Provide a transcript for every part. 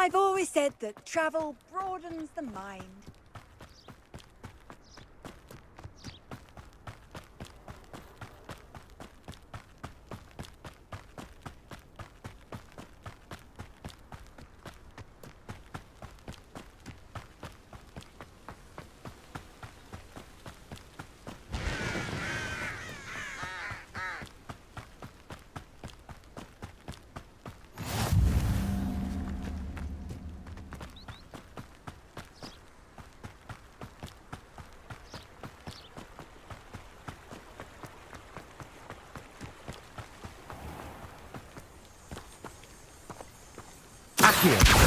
I've always said that travel broadens the mind. Accio!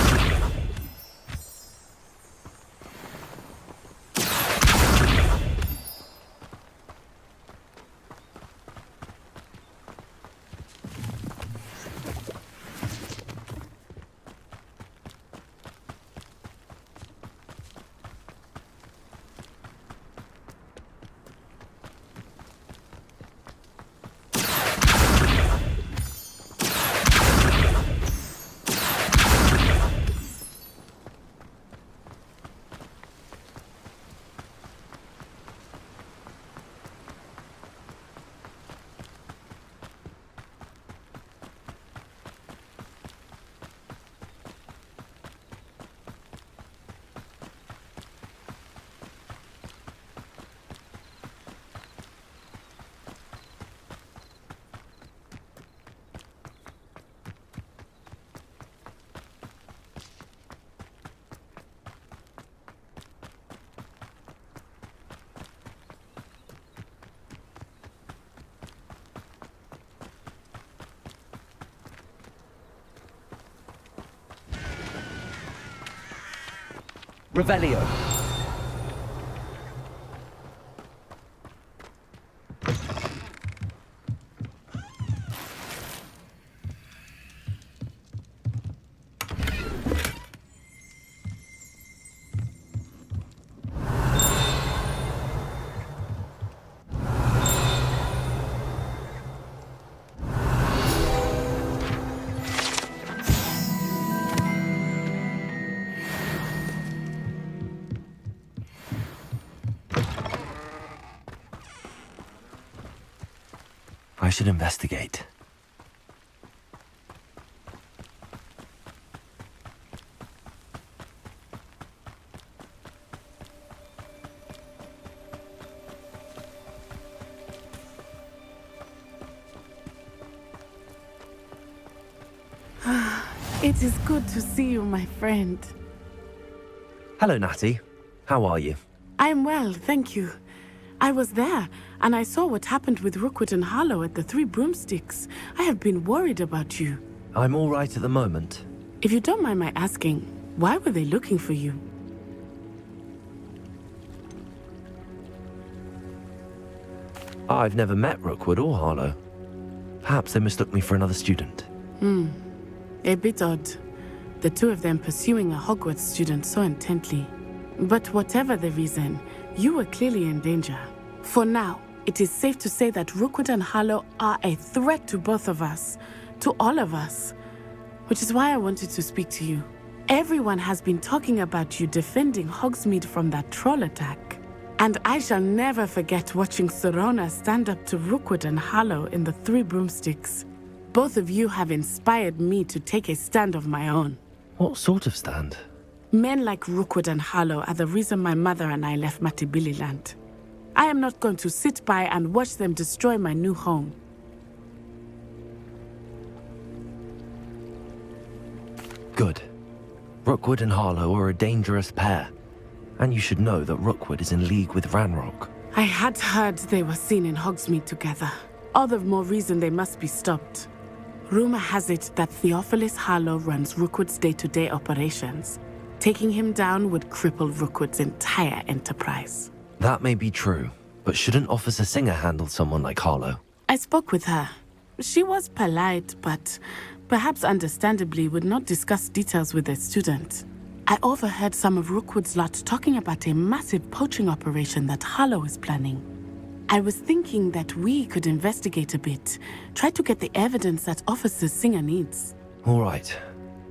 Revelio. I should investigate. It is good to see you, my friend. Hello, Natty. How are you? I'm well, thank you. I was there, and I saw what happened with Rookwood and Harlow at the Three Broomsticks. I have been worried about you. I'm all right at the moment. If you don't mind my asking, why were they looking for you? I've never met Rookwood or Harlow. Perhaps they mistook me for another student. A bit odd. The two of them pursuing a Hogwarts student so intently. But whatever the reason, you were clearly in danger. For now, it is safe to say that Rookwood and Harlow are a threat to both of us, to all of us. Which is why I wanted to speak to you. Everyone has been talking about you defending Hogsmeade from that troll attack. And I shall never forget watching Serona stand up to Rookwood and Harlow in the Three Broomsticks. Both of you have inspired me to take a stand of my own. What sort of stand? Men like Rookwood and Harlow are the reason my mother and I left Matabeleland. I am not going to sit by and watch them destroy my new home. Good. Rookwood and Harlow are a dangerous pair. And you should know that Rookwood is in league with Ranrock. I had heard they were seen in Hogsmeade together. All the more reason they must be stopped. Rumor has it that Theophilus Harlow runs Rookwood's day-to-day operations. Taking him down would cripple Rookwood's entire enterprise. That may be true, but shouldn't Officer Singer handle someone like Harlow? I spoke with her. She was polite, but perhaps understandably would not discuss details with a student. I overheard some of Rookwood's lot talking about a massive poaching operation that Harlow is planning. I was thinking that we could investigate a bit, try to get the evidence that Officer Singer needs. All right,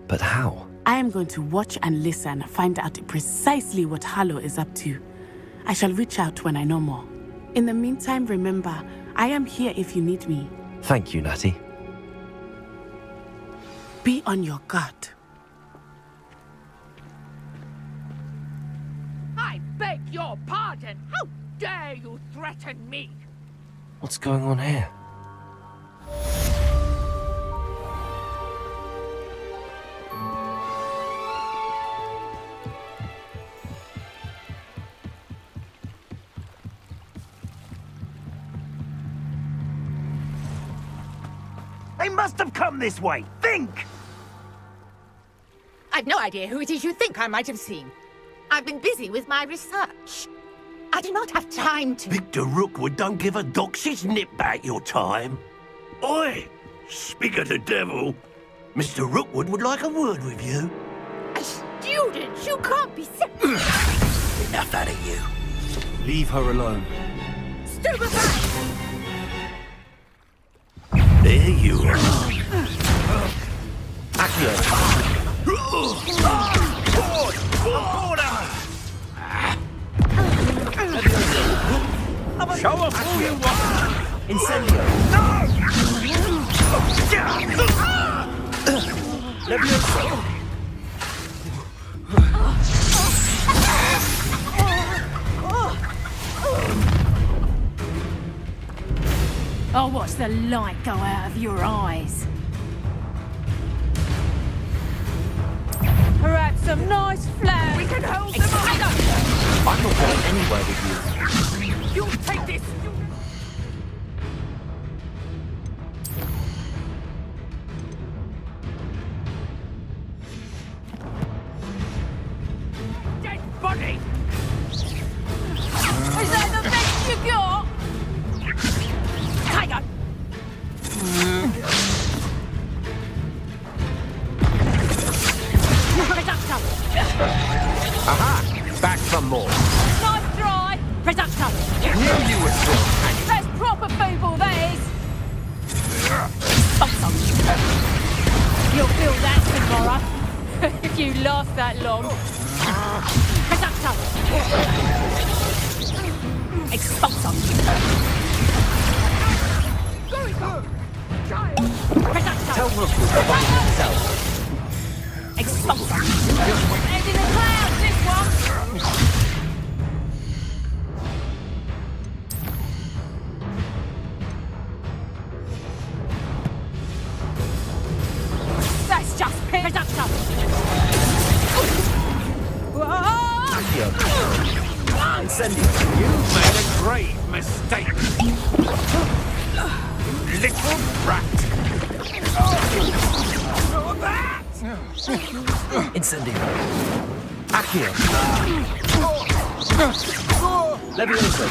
but how? I am going to watch and listen, find out precisely what Harlow is up to. I shall reach out when I know more. In the meantime, remember, I am here if you need me. Thank you, Natty. Be on your guard. I beg your pardon. How dare you threaten me? What's going on here? They must have come this way. Think! I've no idea who it is you think I might have seen. I've been busy with my research. I do not have time to... Victor Rookwood don't give a doxy's nip back your time. Oi! Speak of the devil. Mr. Rookwood would like a word with you. A student? You can't be serious. Enough out of you. Leave her alone. Stupefy! There you are. Show off who you want! Incendio! Levioso! I'll watch the light go out of your eyes. Perhaps some nice flowers. We can hold them either! I'm not going anywhere with you. You take this! Dead body! Is that the best you got? Tiger! Aha! Back for more. Nice try. Reduction! Knew you were strong. That's proper people, that is. You'll feel that tomorrow. If you last that long. Reduction! Expulsum! Reduction! Tell Rookwood to find himself. Expulsum! Head in the clouds, this one. That's just reduction! Incendio! You've made a great mistake. Little rat. Incendio! Accio! Levioso!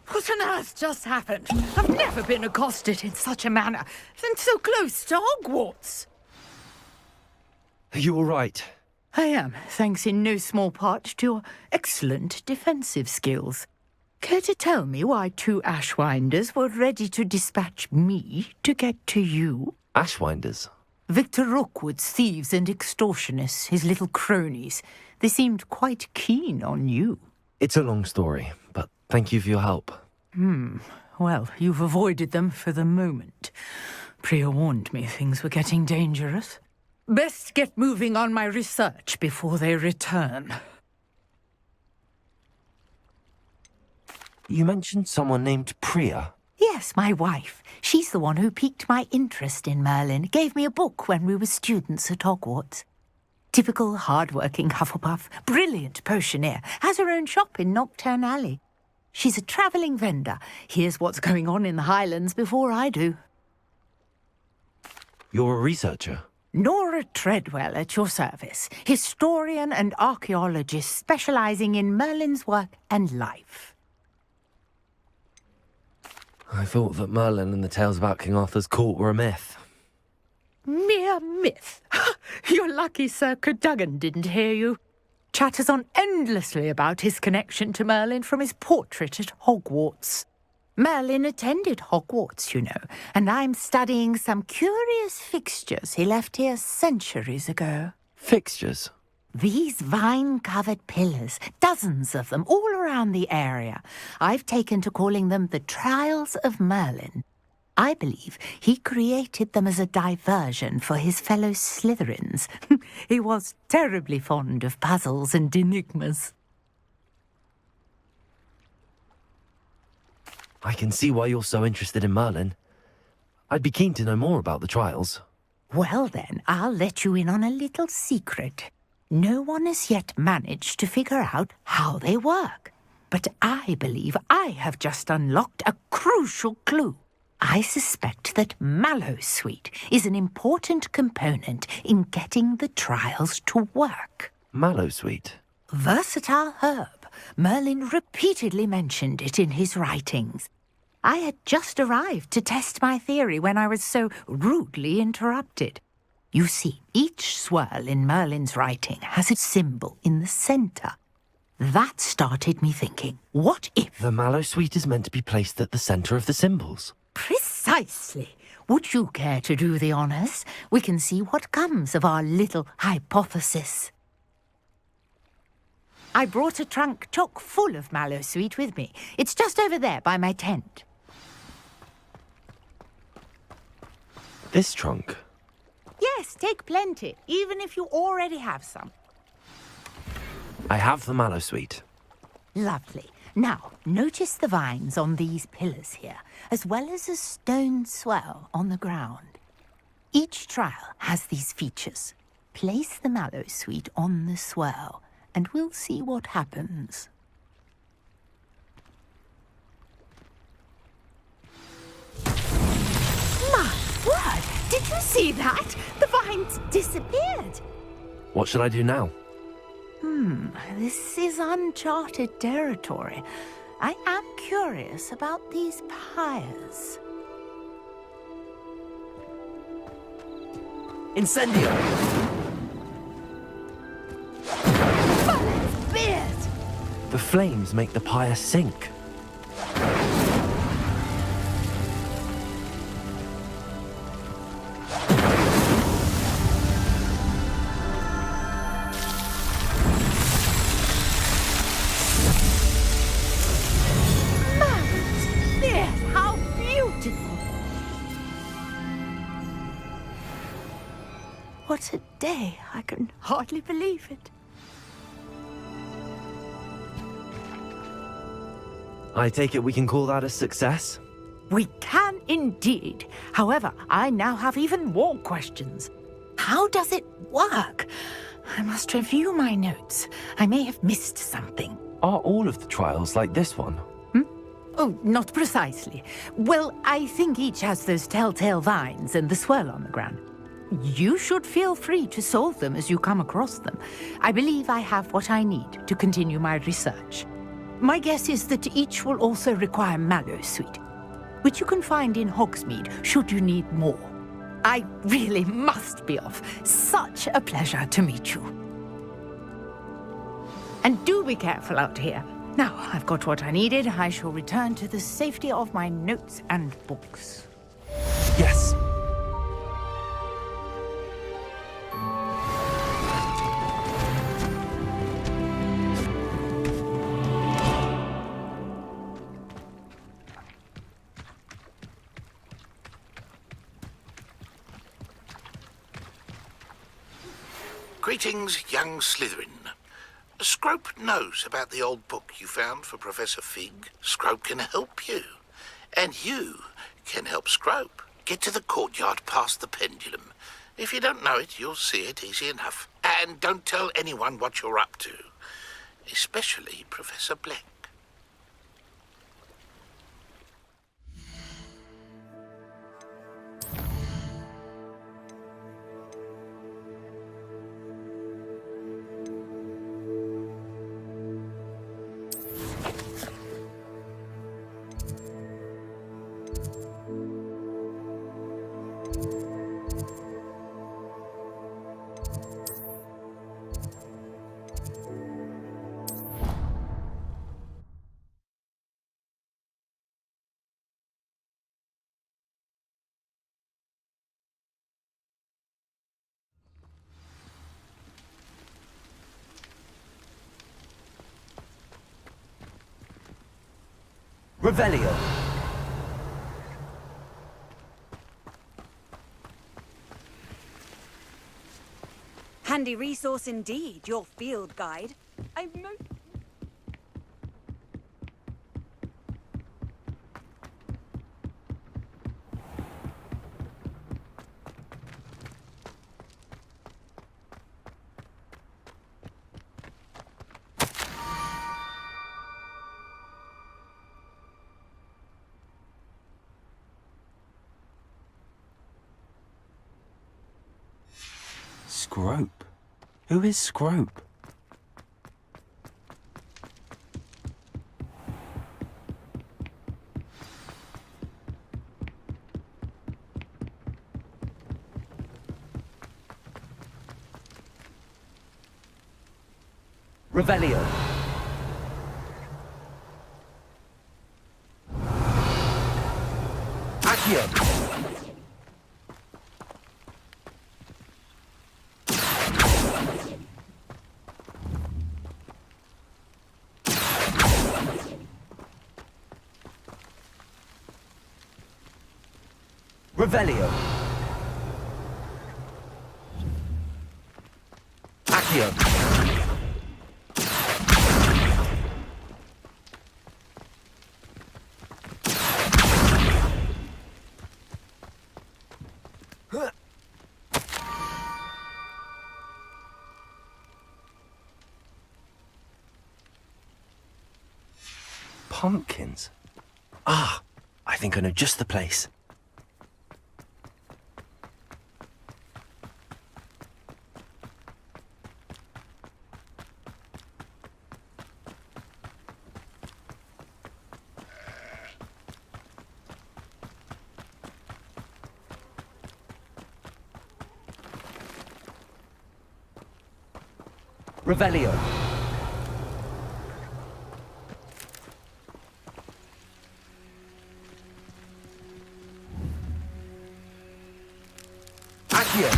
What on earth just happened? I've never been accosted in such a manner, and so close to Hogwarts. Are you all right? I am, thanks in no small part to your excellent defensive skills. Care to tell me why two Ashwinders were ready to dispatch me to get to you? Ashwinders? Victor Rookwood's thieves and extortionists, his little cronies. They seemed quite keen on you. It's a long story, but thank you for your help. Well, you've avoided them for the moment. Priya warned me things were getting dangerous. Best get moving on my research before they return. You mentioned someone named Priya. Yes, my wife. She's the one who piqued my interest in Merlin. Gave me a book when we were students at Hogwarts. Typical hard-working Hufflepuff, brilliant potioneer, has her own shop in Knockturn Alley. She's a travelling vendor. Hears what's going on in the Highlands before I do. You're a researcher? Nora Treadwell at your service, historian and archaeologist specialising in Merlin's work and life. I thought that Merlin and the tales about King Arthur's court were a myth. Mere myth. You're lucky Sir Cadogan didn't hear you. Chatters on any endlessly about his connection to Merlin from his portrait at Hogwarts. Merlin attended Hogwarts, you know, and I'm studying some curious fixtures he left here centuries ago. Fixtures? These vine-covered pillars, dozens of them, all around the area. I've taken to calling them the Trials of Merlin. I believe he created them as a diversion for his fellow Slytherins. He was terribly fond of puzzles and enigmas. I can see why you're so interested in Merlin. I'd be keen to know more about the trials. Well then, I'll let you in on a little secret. No one has yet managed to figure out how they work. But I believe I have just unlocked a crucial clue. I suspect that Mallowsweet is an important component in getting the trials to work. Mallowsweet? Versatile herb. Merlin repeatedly mentioned it in his writings. I had just arrived to test my theory when I was so rudely interrupted. You see, each swirl in Merlin's writing has a symbol in the centre. That started me thinking, what if... The Mallowsweet is meant to be placed at the centre of the symbols. Precisely. Would you care to do the honours? We can see what comes of our little hypothesis. I brought a trunk chock full of Mallowsweet with me. It's just over there by my tent. This trunk? Yes, take plenty, even if you already have some. I have the Mallowsweet. Lovely. Now, notice the vines on these pillars here, as well as a stone swell on the ground. Each trial has these features. Place the Mallowsweet on the swell, and we'll see what happens. My word! Did you see that? The vines disappeared. What should I do now? This is uncharted territory. I am curious about these pyres. Incendio! Beard! The flames make the pyre sink. How beautiful! What a day! I can hardly believe it. I take it we can call that a success? We can indeed. However, I now have even more questions. How does it work? I must review my notes. I may have missed something. Are all of the trials like this one? Oh, not precisely. Well, I think each has those telltale vines and the swirl on the ground. You should feel free to solve them as you come across them. I believe I have what I need to continue my research. My guess is that each will also require Mallowsweet, which you can find in Hogsmeade should you need more. I really must be off. Such a pleasure to meet you. And do be careful out here. Now I've got what I needed, I shall return to the safety of my notes and books. Yes. Greetings, young Slytherin. Scrope knows about the old book you found for Professor Fig. Scrope can help you. And you can help Scrope. Get to the courtyard past the pendulum. If you don't know it, you'll see it easy enough. And don't tell anyone what you're up to. Especially Professor Black. Revelio. Handy resource indeed, your field guide. I'm Scrope? Who is Scrope? Revelio. Accio. Revelio. Accio. Pumpkins? Ah, I think I know just the place. Revelio. Accio.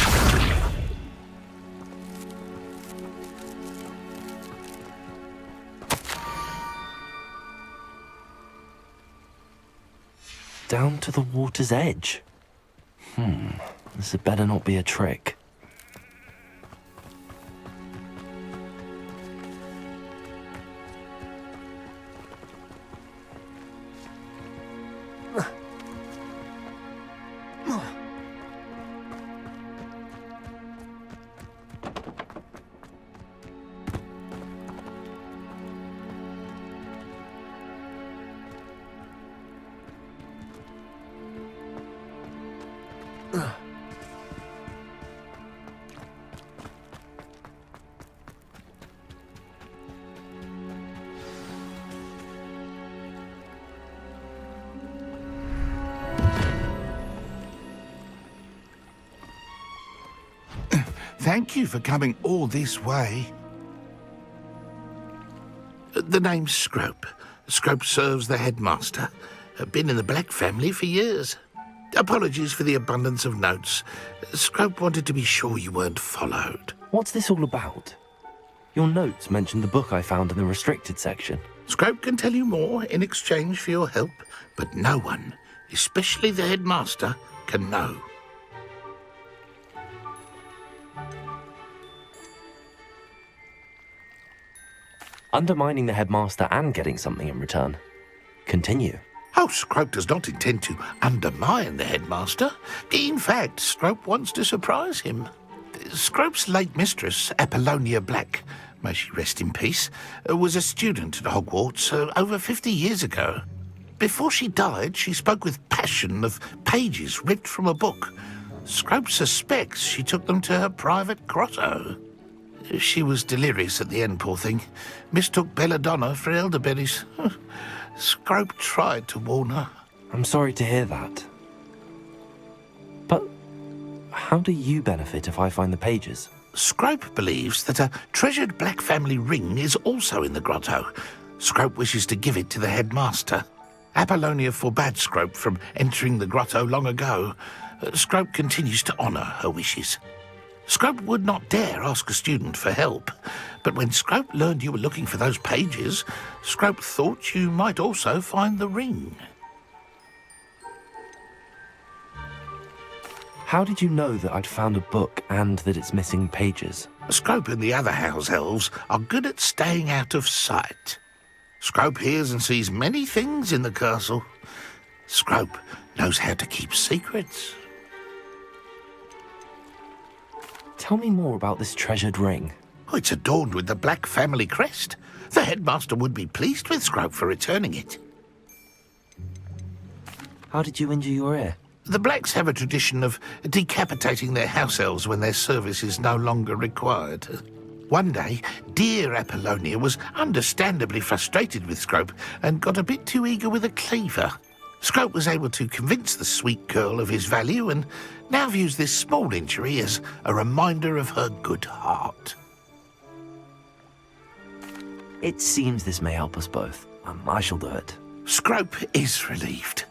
Down to the water's edge. This had better not be a trick. Thank you for coming all this way. The name's Scrope. Scrope serves the headmaster. Been in the Black family for years. Apologies for the abundance of notes. Scrope wanted to be sure you weren't followed. What's this all about? Your notes mentioned the book I found in the restricted section. Scrope can tell you more in exchange for your help, but no one, especially the headmaster, can know. Undermining the headmaster and getting something in return. Continue. Oh, Scrope does not intend to undermine the headmaster. In fact, Scrope wants to surprise him. Scrope's late mistress, Apollonia Black, may she rest in peace, was a student at Hogwarts over 50 years ago. Before she died, she spoke with passion of pages ripped from a book. Scrope suspects she took them to her private grotto. She was delirious at the end, poor thing. Mistook belladonna for elderberries. Scrope tried to warn her. I'm sorry to hear that. But how do you benefit if I find the pages? Scrope believes that a treasured Black family ring is also in the grotto. Scrope wishes to give it to the headmaster. Apollonia forbade Scrope from entering the grotto long ago. Scrope continues to honour her wishes. Scrope would not dare ask a student for help, but when Scrope learned you were looking for those pages, Scrope thought you might also find the ring. How did you know that I'd found a book and that it's missing pages? Scrope and the other house elves are good at staying out of sight. Scrope hears and sees many things in the castle. Scrope knows how to keep secrets. Tell me more about this treasured ring. Oh, it's adorned with the Black family crest. The headmaster would be pleased with Scrope for returning it. How did you injure your ear? The Blacks have a tradition of decapitating their house elves when their service is no longer required. One day, dear Apollonia was understandably frustrated with Scrope and got a bit too eager with a cleaver. Scrope was able to convince the sweet girl of his value and now views this small injury as a reminder of her good heart. It seems this may help us both. I shall do it. Scrope is relieved.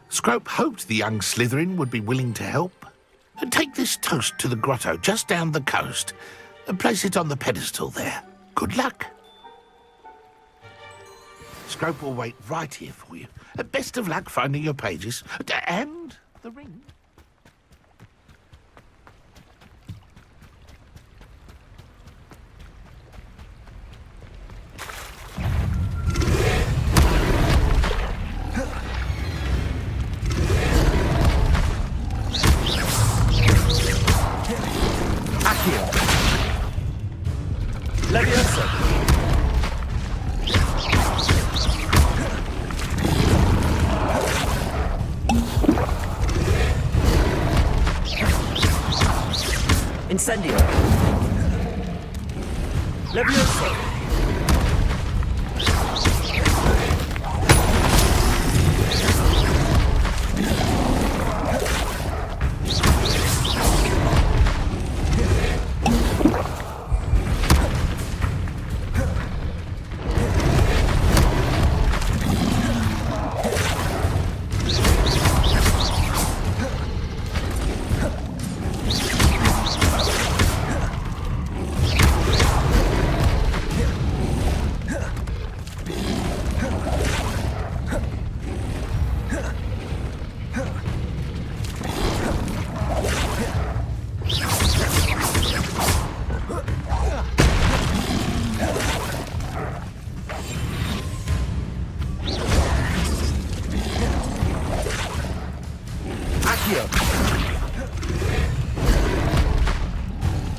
Scrope hoped the young Slytherin would be willing to help. Take this toast to the grotto just down the coast and place it on the pedestal there. Good luck. Scrope will wait right here for you. Best of luck finding your pages and the ring. Leviosa! Incendio! Leviosa!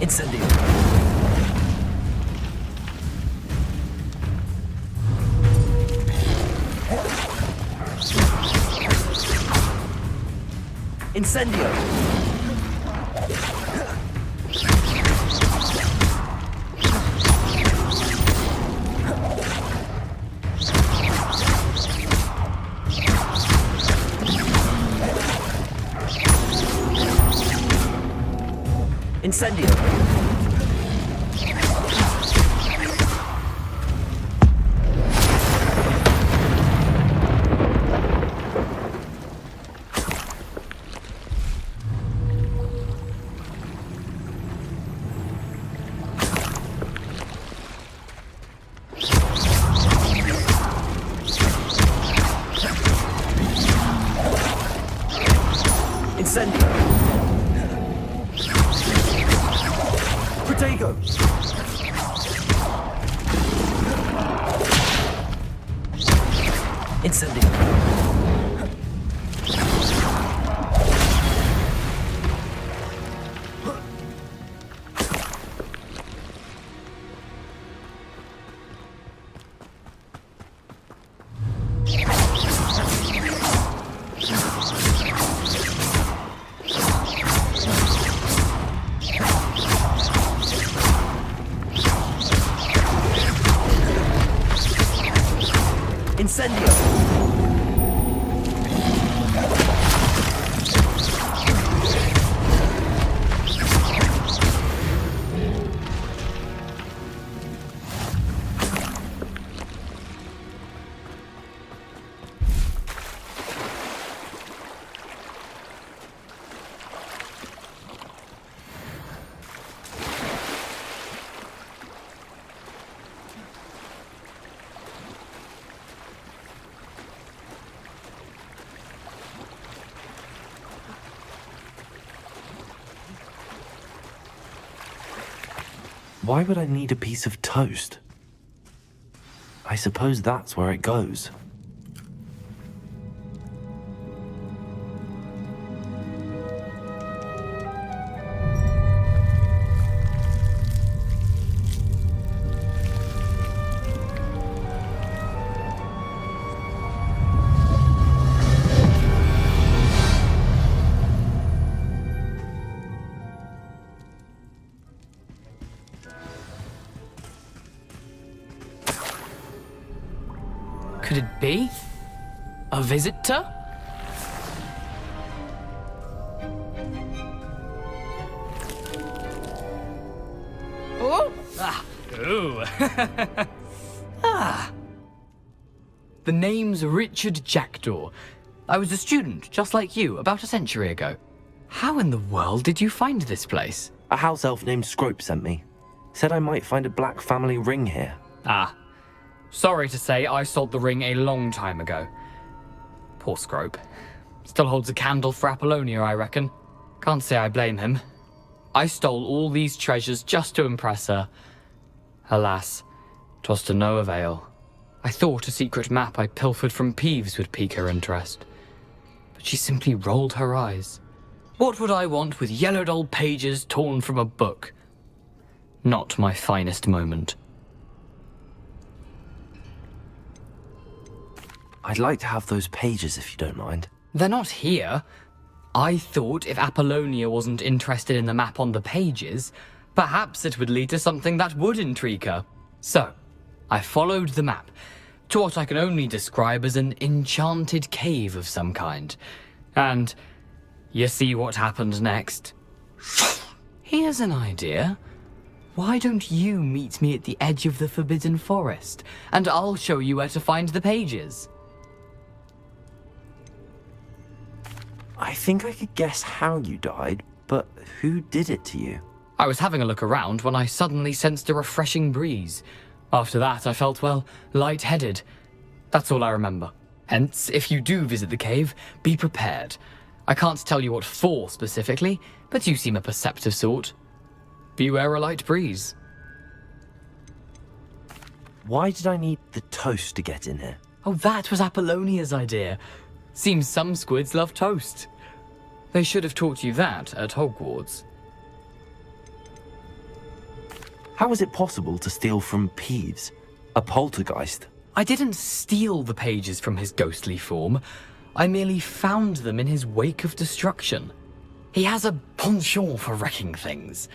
Incendio. Incendio. Incendio. Incendio. Protego. Incendio. Incendio! Why would I need a piece of toast? I suppose that's where it goes. Could it be? A visitor? Oh! Ah! Ooh! The name's Richard Jackdaw. I was a student, just like you, about a century ago. How in the world did you find this place? A house elf named Scrope sent me. Said I might find a black family ring here. Ah. Sorry to say, I sold the ring a long time ago. Poor Scrope. Still holds a candle for Apollonia, I reckon. Can't say I blame him. I stole all these treasures just to impress her. Alas, 'twas to no avail. I thought a secret map I pilfered from Peeves would pique her interest. But she simply rolled her eyes. What would I want with yellowed old pages torn from a book? Not my finest moment. I'd like to have those pages if you don't mind. They're not here. I thought if Apollonia wasn't interested in the map on the pages, perhaps it would lead to something that would intrigue her. So, I followed the map to what I can only describe as an enchanted cave of some kind. And you see what happened next? Here's an idea. Why don't you meet me at the edge of the Forbidden Forest, and I'll show you where to find the pages? I think I could guess how you died, but who did it to you? I was having a look around when I suddenly sensed a refreshing breeze. After that, I felt, well, lightheaded. That's all I remember. Hence, if you do visit the cave, be prepared. I can't tell you what for specifically, but you seem a perceptive sort. Beware a light breeze. Why did I need the toast to get in here? Oh, that was Apollonia's idea. Seems some squids love toast. They should have taught you that at Hogwarts. How is it possible to steal from Peeves, a poltergeist? I didn't steal the pages from his ghostly form. I merely found them in his wake of destruction. He has a penchant for wrecking things.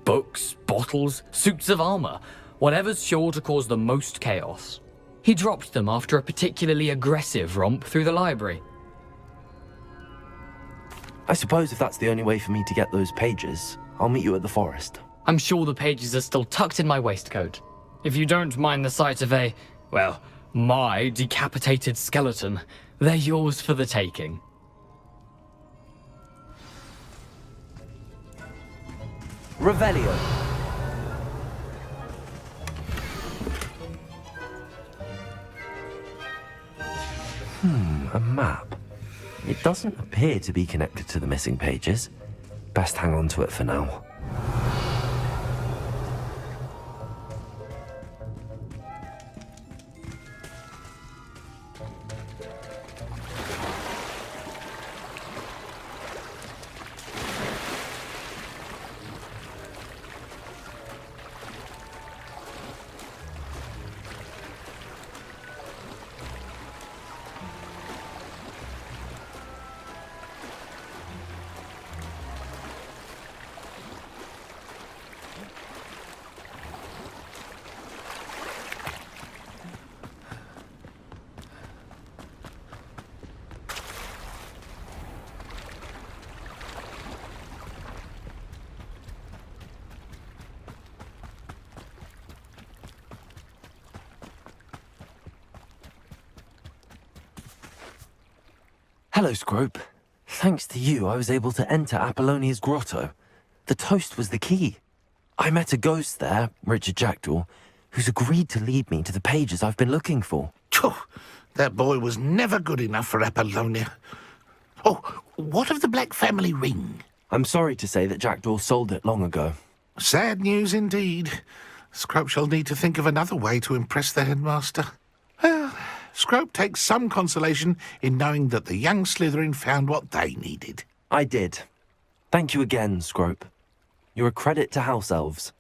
Books, bottles, suits of armor, whatever's sure to cause the most chaos. He dropped them after a particularly aggressive romp through the library. I suppose if that's the only way for me to get those pages, I'll meet you at the forest. I'm sure the pages are still tucked in my waistcoat. If you don't mind the sight of my decapitated skeleton, they're yours for the taking. Revelio. A map. It doesn't appear to be connected to the missing pages. Best hang on to it for now. Hello, Scrope. Thanks to you, I was able to enter Apollonia's grotto. The toast was the key. I met a ghost there, Richard Jackdaw, who's agreed to lead me to the pages I've been looking for. Phew, that boy was never good enough for Apollonia. Oh, what of the Black family ring? I'm sorry to say that Jackdaw sold it long ago. Sad news indeed. Scrope shall need to think of another way to impress the headmaster. Well, Scrope takes some consolation in knowing that the young Slytherin found what they needed. I did. Thank you again, Scrope. You're a credit to House Elves.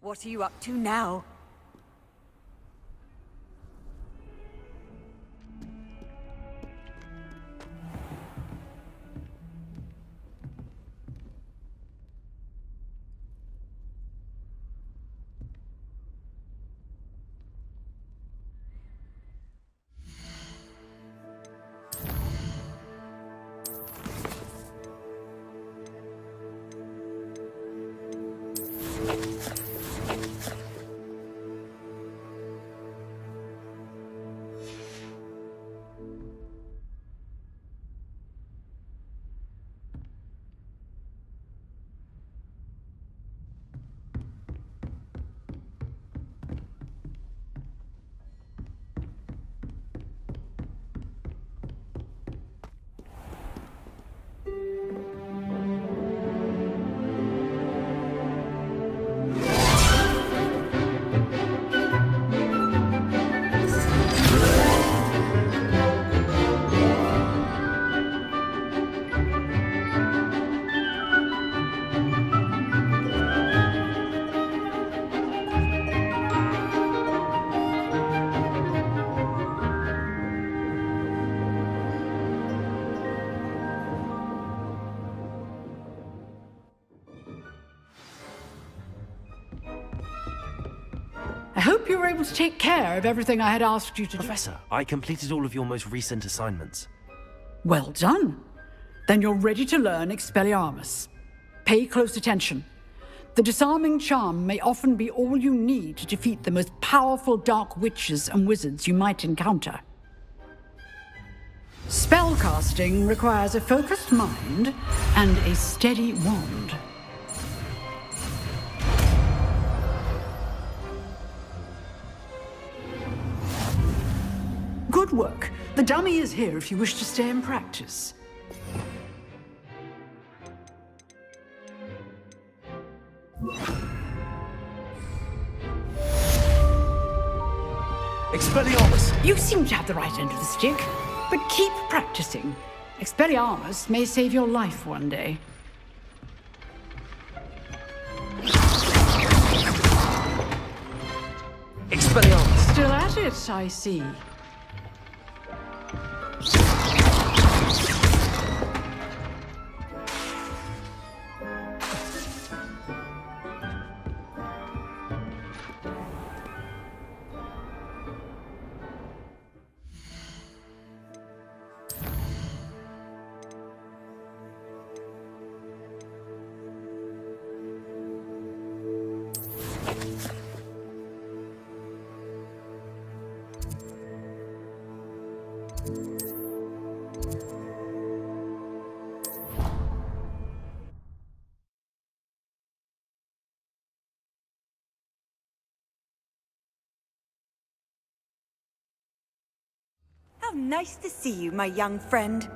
What are you up to now? I hope you were able to take care of everything I had asked you to do. Professor, I completed all of your most recent assignments. Well done. Then you're ready to learn Expelliarmus. Pay close attention. The disarming charm may often be all you need to defeat the most powerful dark witches and wizards you might encounter. Spellcasting requires a focused mind and a steady wand. Good work. The dummy is here if you wish to stay and practice. Expelliarmus! You seem to have the right end of the stick, but keep practicing. Expelliarmus may save your life one day. Expelliarmus! Still at it, I see. How nice to see you, my young friend.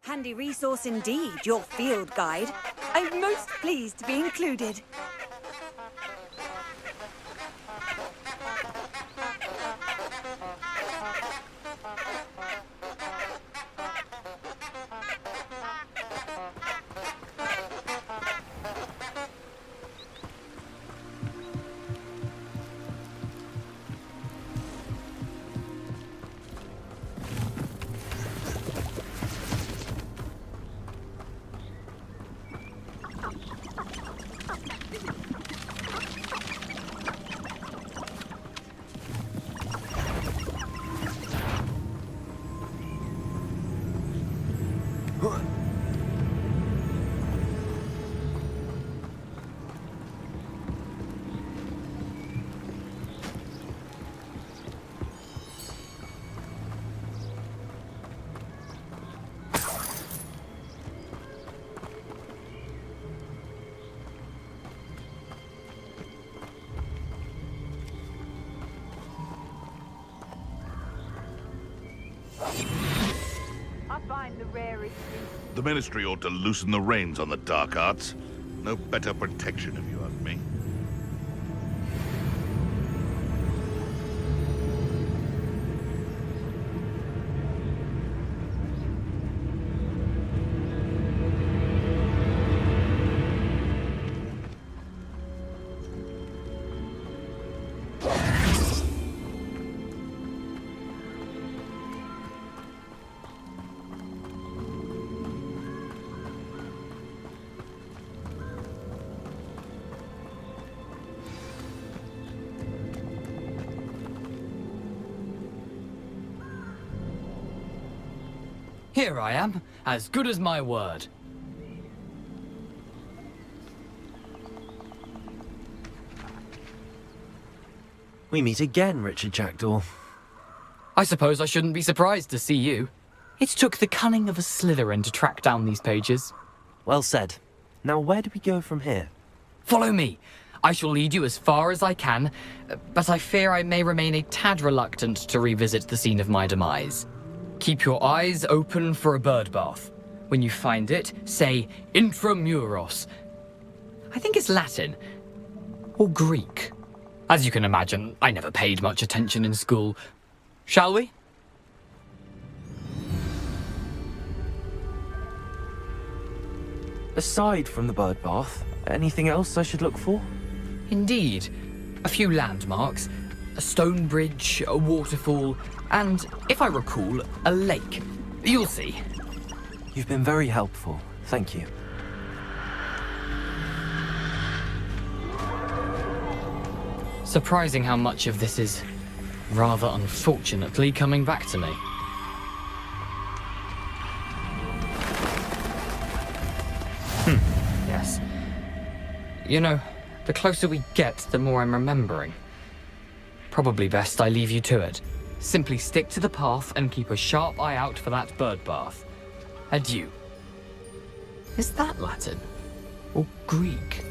Handy resource indeed, your field guide. I'm most pleased to be included. I find the rarest. The Ministry ought to loosen the reins on the dark arts. No better protection, if you ask me. Here I am, as good as my word. We meet again, Richard Jackdaw. I suppose I shouldn't be surprised to see you. It took the cunning of a Slytherin to track down these pages. Well said. Now where do we go from here? Follow me. I shall lead you as far as I can, but I fear I may remain a tad reluctant to revisit the scene of my demise. Keep your eyes open for a bird bath. When you find it, say intramuros. I think it's Latin. Or Greek. As you can imagine, I never paid much attention in school. Shall we? Aside from the bird bath, anything else I should look for? Indeed. A few landmarks, a stone bridge, a waterfall, and, if I recall, a lake. You'll see. You've been very helpful. Thank you. Surprising how much of this is, rather unfortunately, coming back to me. Yes. You know, the closer we get, the more I'm remembering. Probably best I leave you to it. Simply stick to the path and keep a sharp eye out for that bird bath. Adieu. Is that Latin? Or Greek?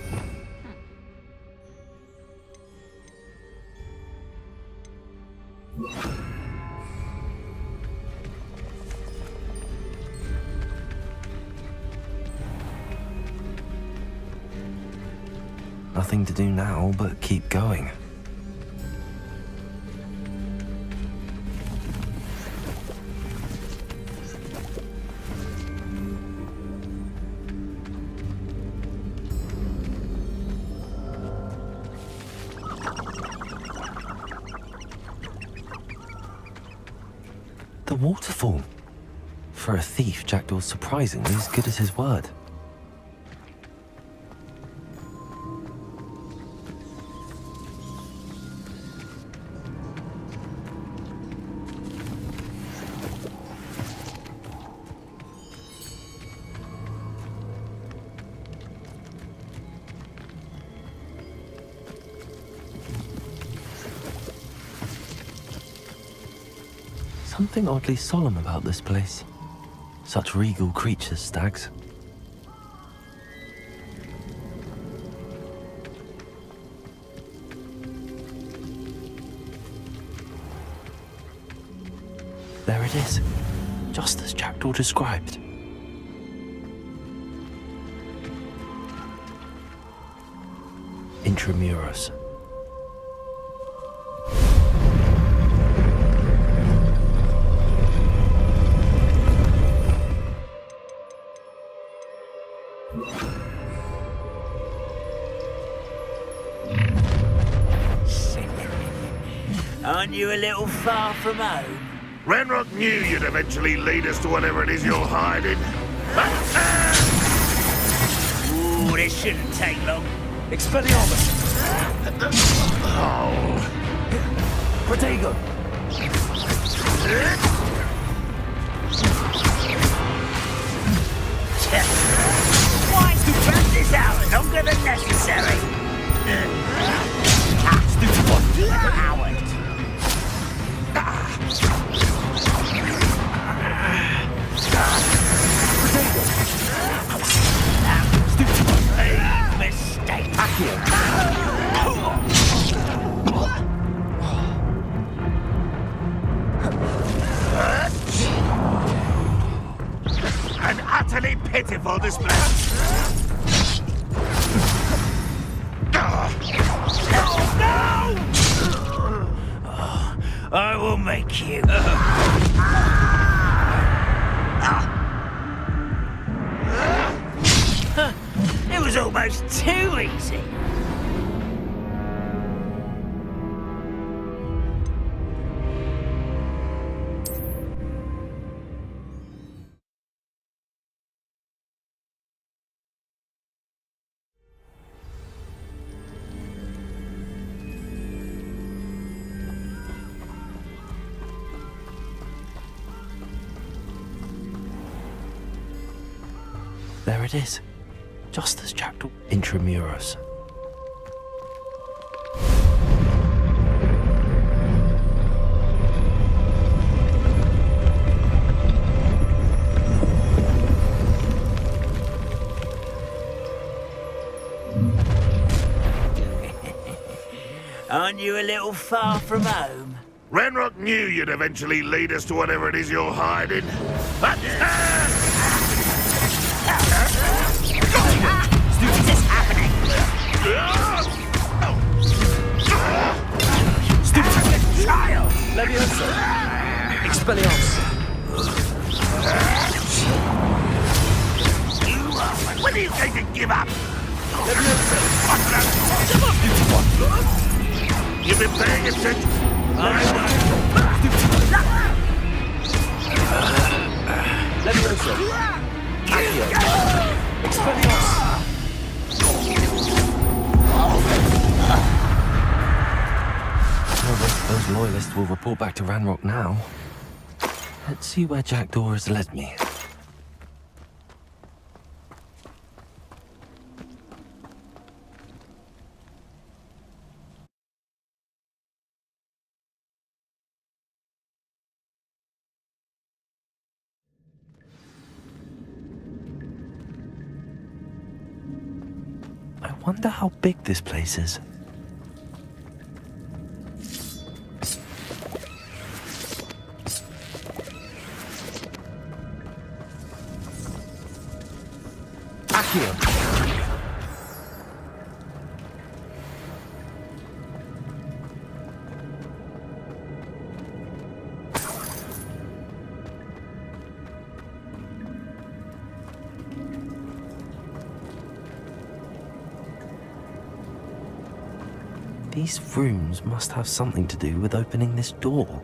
Nothing to do now but keep going. The waterfall. For a thief, Jackdaw's surprisingly as good as his word. Something oddly solemn about this place. Such regal creatures, stags. There it is, just as Jackdaw described. Intramuros. Aren't you a little far from home? Renrock knew you'd eventually lead us to whatever it is you're hiding. Ooh, this shouldn't take long. Expelliarmus! Oh. Protego! Why to drag this out longer than necessary? Stupid one! Coward! Stupid one! Big mistake. Accio! this place. I will make you. It was almost too easy. There it is. Just as Jackdaw. Intramuros. Aren't you a little far from home? Ranrock knew you'd eventually lead us to whatever it is you're hiding. What is happening? Stupid child! Leviosa! Expelliarmus! When are you going to give up? You've been paying attention. Leviosa! Accio! Expelliarmus! Those loyalists will report back to Ranrock now. Let's see where Jackdaw has led me. I wonder how big this place is. Accio! These rooms must have something to do with opening this door.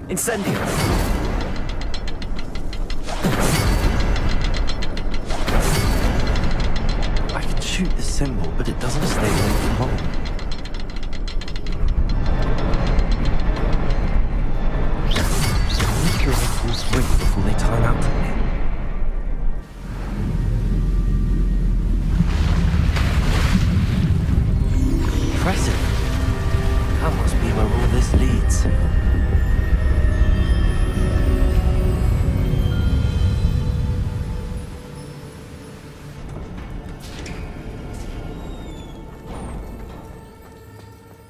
Incendio! I can shoot the symbol, but it doesn't stay away from home. I'm sure it will swing before they time out to me. Impressive. That must be where all this leads.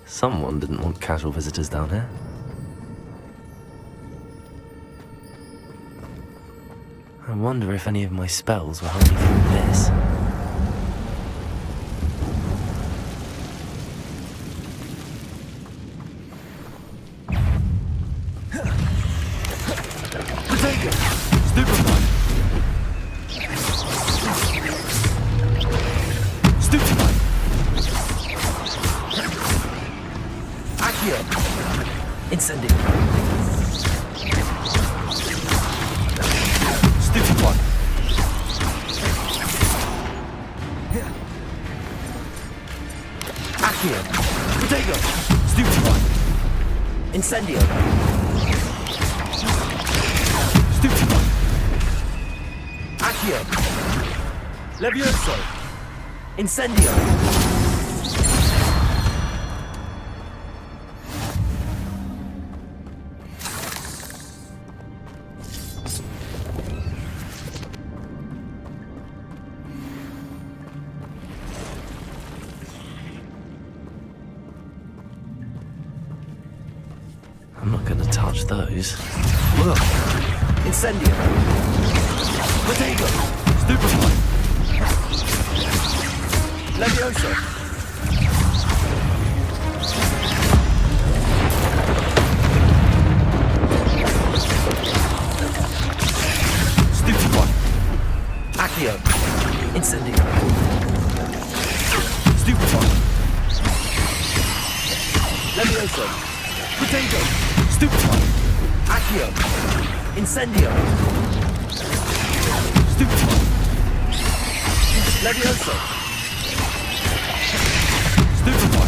Someone didn't want casual visitors down here. I wonder if any of my spells will help me through this. Incendio. Stupid one. Accio. Protego. Stupid one. Incendio. Stupid one. Accio. Levioso. Incendio. I'm not gonna touch those. Look. Incendio. Potato. Stupefy. Levioso. Stupefy. Accio. Incendio. Stupefy. Levioso. Potato. Stupefy. Accio. Incendio. Stupefy. Levioso. Stupefy.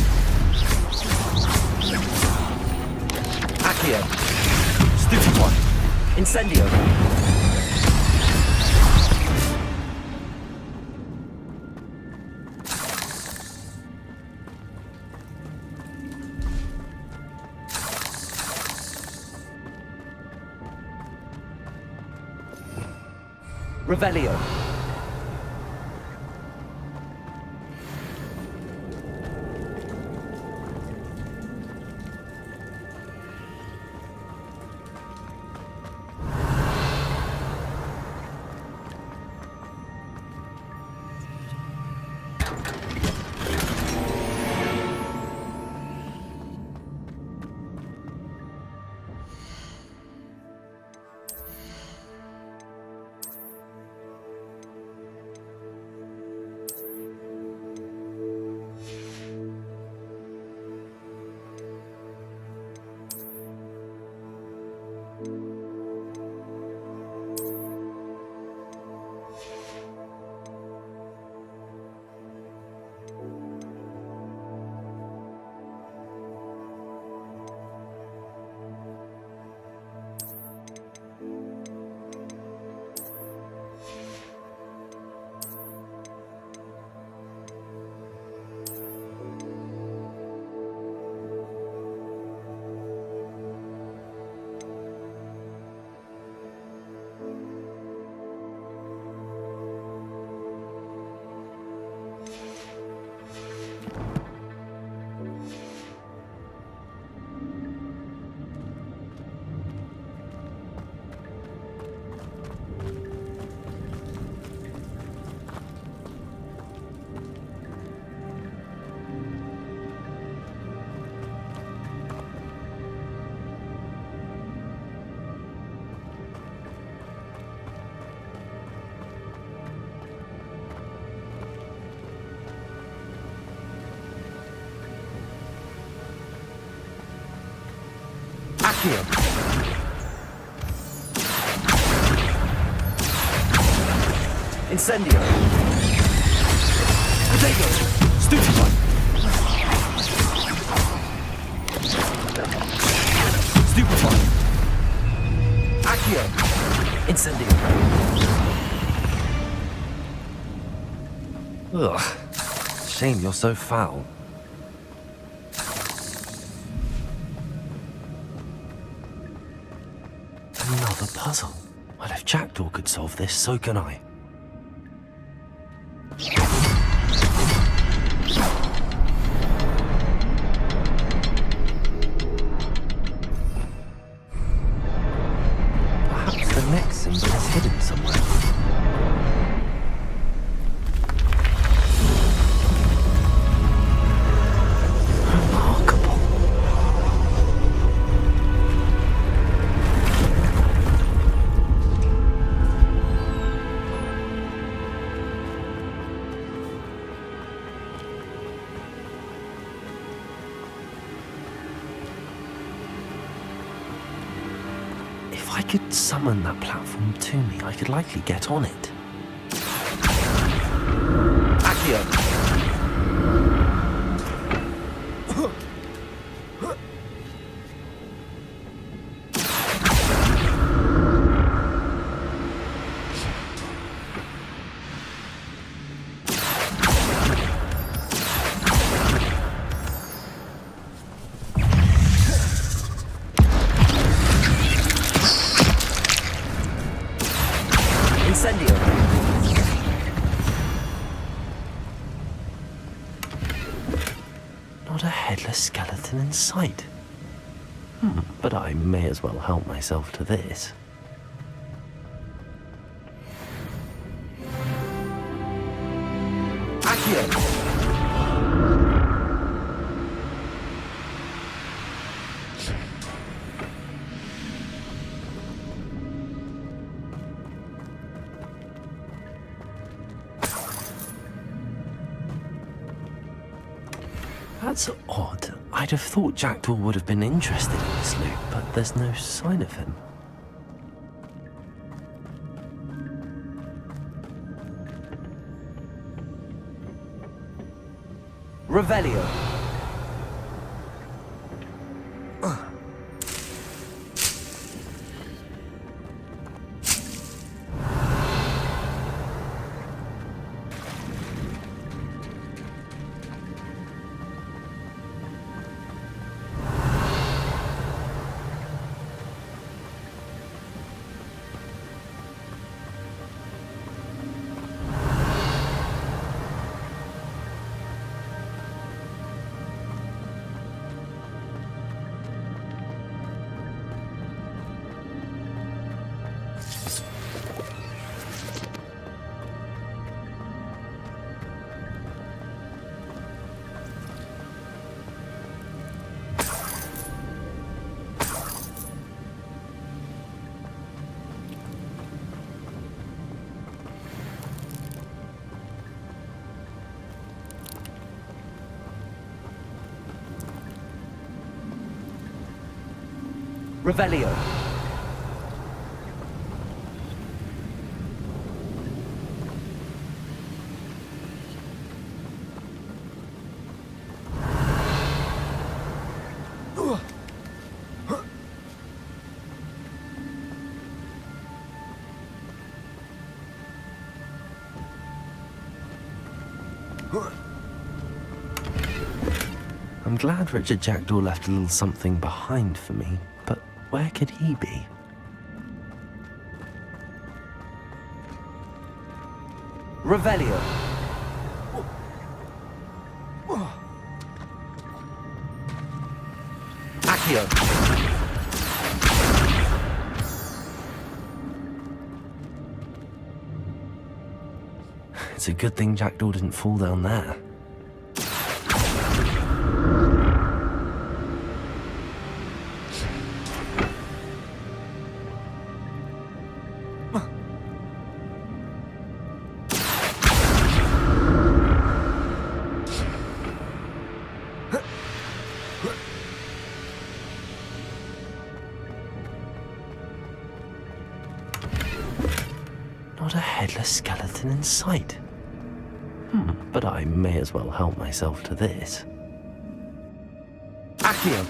Accio. Stupefy. Incendio. Revelio. Accio. Incendio. Potato. Stupefy. Stupefy. Accio. Incendio. Ugh. Shame you're so foul. Another puzzle. Well, if Jackdaw could solve this, so can I. Perhaps the next symbol is hidden somewhere. If I could summon that platform to me, I could likely get on it. Accio. Incendio. Not a headless skeleton in sight. But I may as well help myself to this. Accio! That's odd. I'd have thought Jackdaw would have been interested in this loot, but there's no sign of him. Revelio. Revelio. I'm glad Richard Jackdaw left a little something behind for me, but where could he be? Revelio. Accio. It's a good thing Jackdaw didn't fall down there. Not a headless skeleton in sight. But I may as well help myself to this. Accio!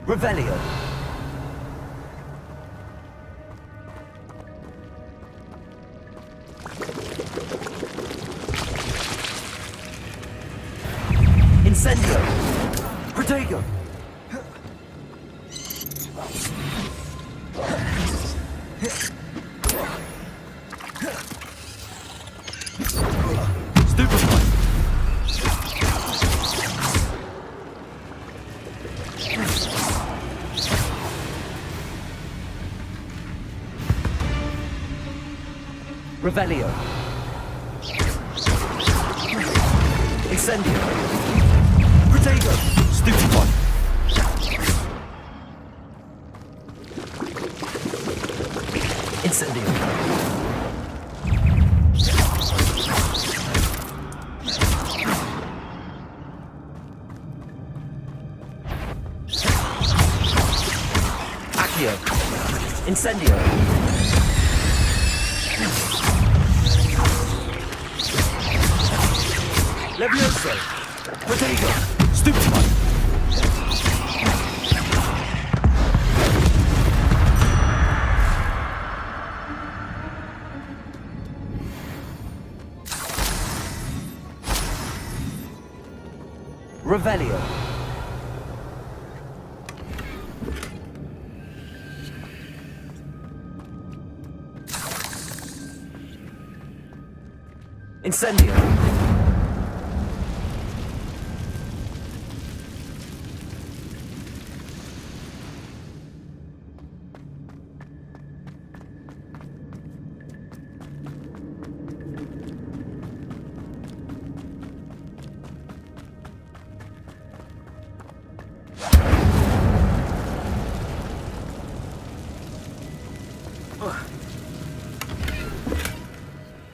Revelio. Incendio! Protego! Stupefy! Revelio! Incendio! Protego! Stupefy! Incendio! Accio! Incendio! Levioso! Protego! Stupefy! Revelio. Incendio!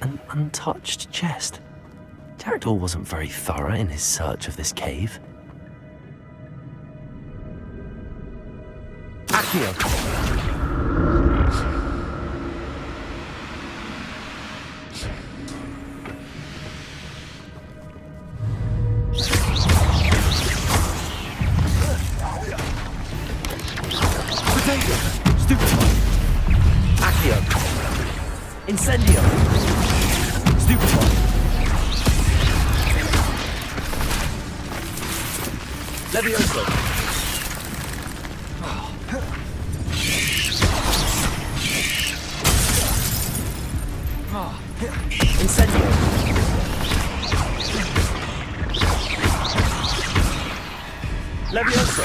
An untouched chest. Jackdaw wasn't very thorough in his search of this cave. Accio! Potato! Stupefy! Accio! Incendio! Stupefy! Levioso! Incendio! Levioso!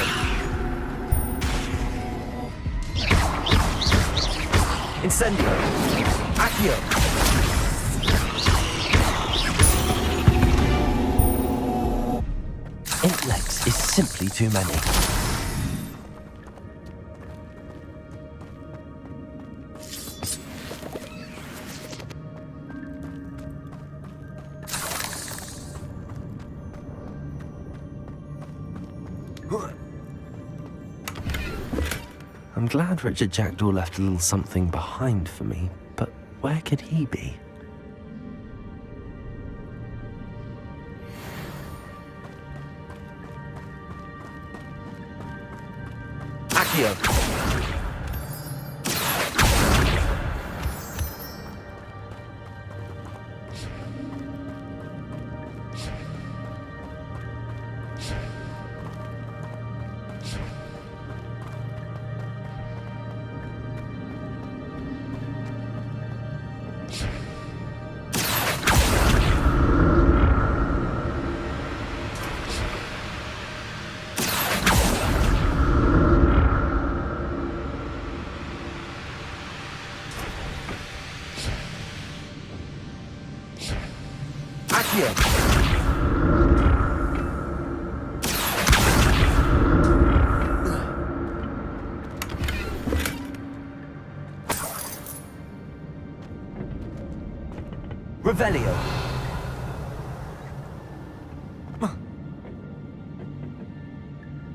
Incendio! Accio! Intellects is simply too many. I'm glad Richard Jackdaw left a little something behind for me, but where could he be? Accio! Revelio.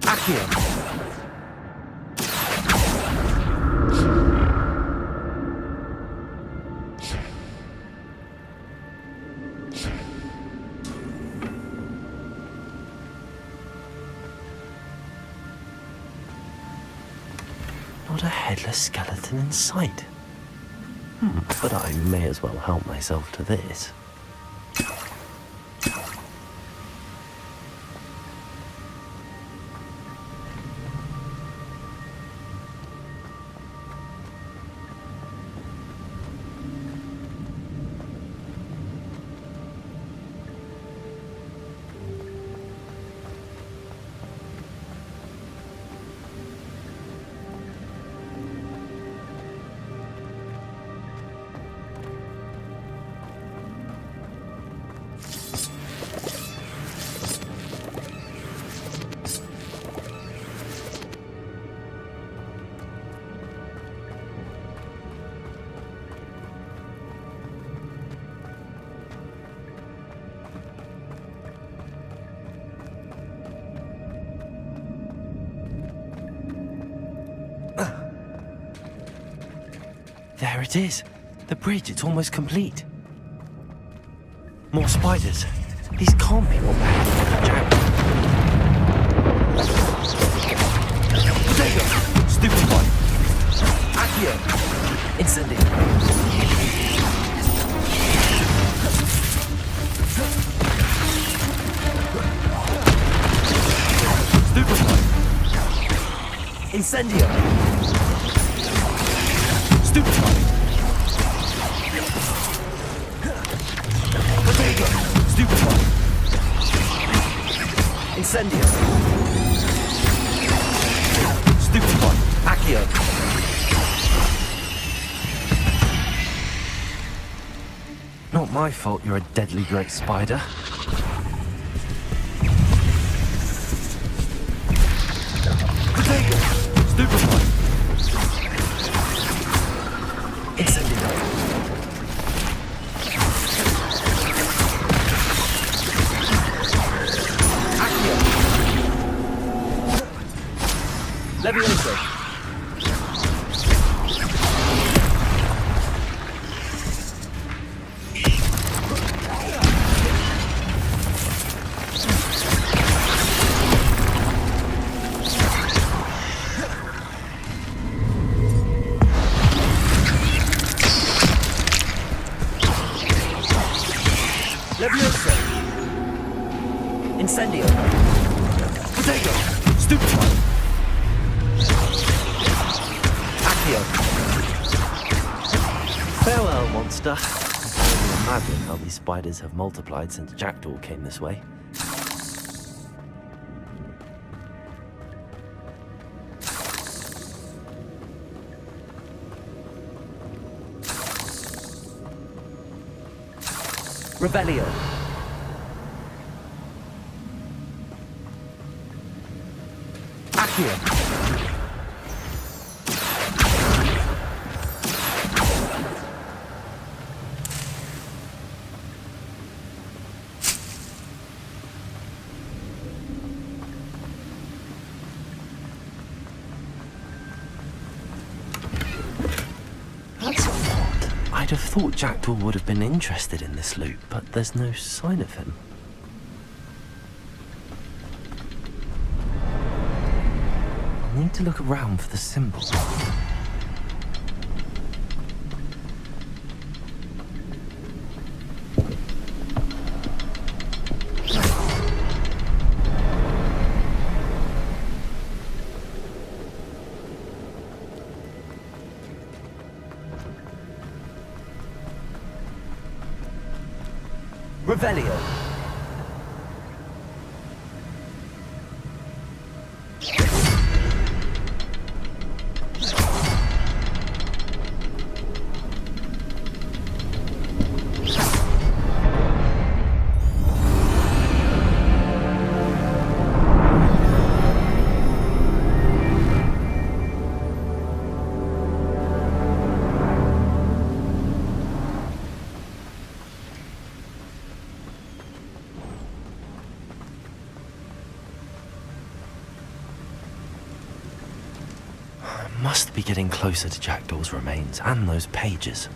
Accio. Not a headless skeleton in sight. But I may as well help myself to this. There it is. The bridge, it's almost complete. More spiders. These can't be what happened. Potato! Stupefy! Accio! Incendio! Stupefy! Incendio! Stupefy! Potato! Stupefy! Incendio! Stupefy! Accio! Not my fault you're a deadly great spider. Potato! Stupefy! Incendio! Accio! Levioso! Levioso! Incendio! Potato! Stupefy! Accio! Farewell, monster. I can imagine how these spiders have multiplied since Jackdaw came this way. Revelio. Accio. That's odd. I'd have thought Jackdaw would have been interested in this loot, but there's no sign of him. I'll need to look around for the symbol. Revelio. Must be getting closer to Jackdaw's remains and those pages.